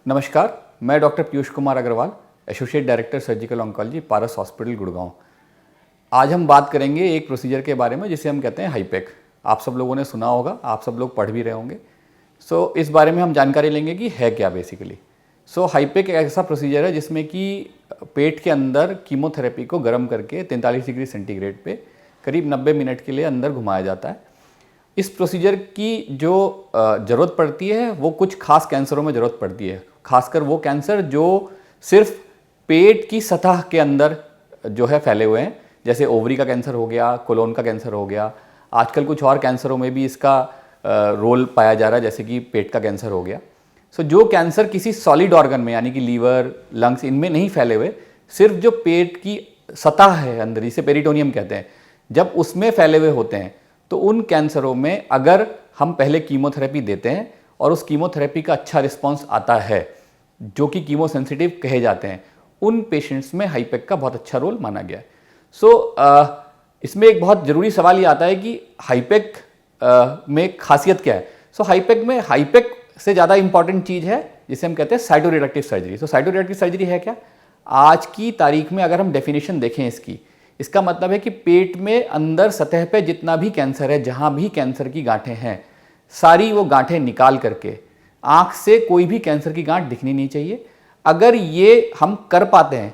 नमस्कार, मैं doctor Piyush Kumar Agarwal, associate director surgical oncology, Paras hospital, Gurgaon. आज हम बात करेंगे एक प्रोसीजर के बारे में जिसे हम कहते हैं हाईपेक। आप सब लोगों ने सुना होगा, आप सब लोग पढ़ भी रहे होंगे। इस बारे में हम जानकारी लेंगे कि है क्या बेसिकली। हाईपेक एक ऐसा प्रोसीजर है जिसमें कि पेट के अंदर कीमोथेरेपी को गर्म करके 43 डिग्री सेंटीग्रेड पे करीब 90 मिनट के लिए अंदर घुमाया जाता है। इस प्रोसीजर की जो ज़रूरत पड़ती है वो कुछ खास कैंसरों में ज़रूरत पड़ती है, खासकर वो कैंसर जो सिर्फ पेट की सतह के अंदर जो है फैले हुए हैं, जैसे ओवरी का कैंसर हो गया, कोलोन का कैंसर हो गया। आजकल कुछ और कैंसरों में भी इसका रोल पाया जा रहा है, जैसे कि पेट का कैंसर हो गया। जो कैंसर किसी सॉलिड ऑर्गन में यानी कि लीवर, लंग्स, इनमें नहीं फैले हुए, सिर्फ जो पेट की सतह है अंदर, जिसे पेरिटोनियम कहते हैं, जब उसमें फैले हुए होते हैं तो उन कैंसरों में अगर हम पहले कीमोथेरेपी देते हैं और उस कीमोथेरेपी का अच्छा रिस्पॉन्स आता है, जो कि कीमोसेंसिटिव कहे जाते हैं, उन पेशेंट्स में हाईपेक का बहुत अच्छा रोल माना गया है। इसमें एक बहुत ज़रूरी सवाल ये आता है कि हाईपेक में खासियत क्या है। हाईपेक से ज़्यादा इंपॉर्टेंट चीज़ है जिसे हम कहते हैं साइटोरेडक्टिव सर्जरी। साइटोरेडक्टिव सर्जरी है क्या? आज की तारीख में अगर हम डेफिनेशन देखें इसका मतलब है कि पेट में अंदर सतह पे जितना भी कैंसर है, जहाँ भी कैंसर की गांठें हैं, सारी वो गांठें निकाल करके आँख से कोई भी कैंसर की गांठ दिखनी नहीं चाहिए। अगर ये हम कर पाते हैं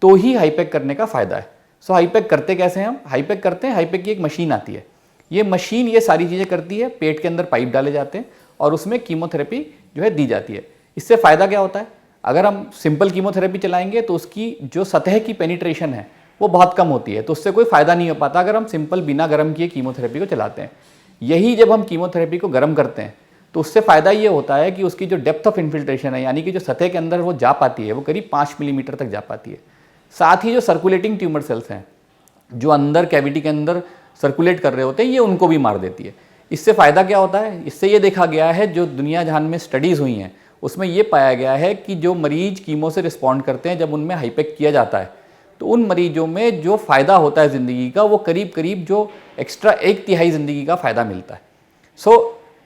तो ही हाईपेक करने का फ़ायदा है। हाईपेक करते कैसे हैं हम? हाईपेक करते हैं, हाईपेक की एक मशीन आती है। ये मशीन ये सारी चीज़ें करती है, पेट के अंदर पाइप डाले जाते हैं और उसमें कीमोथेरेपी जो है दी जाती है। इससे फ़ायदा क्या होता है? अगर हम सिंपल कीमोथेरेपी चलाएंगे तो उसकी जो सतह की पेनिट्रेशन है वो बहुत कम होती है, तो उससे कोई फ़ायदा नहीं हो पाता अगर हम सिंपल बिना गर्म किए कीमोथेरेपी को चलाते हैं। यही जब हम कीमोथेरेपी को गर्म करते हैं तो उससे फ़ायदा ये होता है कि उसकी जो डेप्थ ऑफ इन्फिल्ट्रेशन है, यानी कि जो सतह के अंदर वो जा पाती है, वो करीब 5 मिलीमीटर तक जा पाती है। साथ ही जो सर्कुलेटिंग ट्यूमर सेल्स हैं, जो अंदर कैविटी के अंदर सर्कुलेट कर रहे होते हैं, ये उनको भी मार देती है। इससे फ़ायदा क्या होता है? इससे ये देखा गया है, जो दुनिया जहान में स्टडीज़ हुई हैं उसमें ये पाया गया है कि जो मरीज कीमो से रिस्पॉन्ड करते हैं, जब उनमें हाईपेक किया जाता है तो उन मरीजों में जो फ़ायदा होता है ज़िंदगी का, वो करीब करीब जो एक्स्ट्रा 1/3 ज़िंदगी का फ़ायदा मिलता है।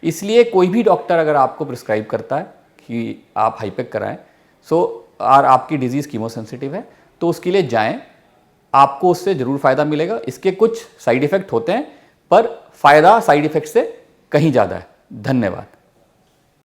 इसलिए कोई भी डॉक्टर अगर आपको प्रिस्क्राइब करता है कि आप हाईपेक कराएं, और आपकी डिजीज़ कीमोसेंसिटिव है, तो उसके लिए जाएं, आपको उससे ज़रूर फ़ायदा मिलेगा। इसके कुछ साइड इफ़ेक्ट होते हैं, पर फ़ायदा साइड इफ़ेक्ट से कहीं ज़्यादा है। धन्यवाद।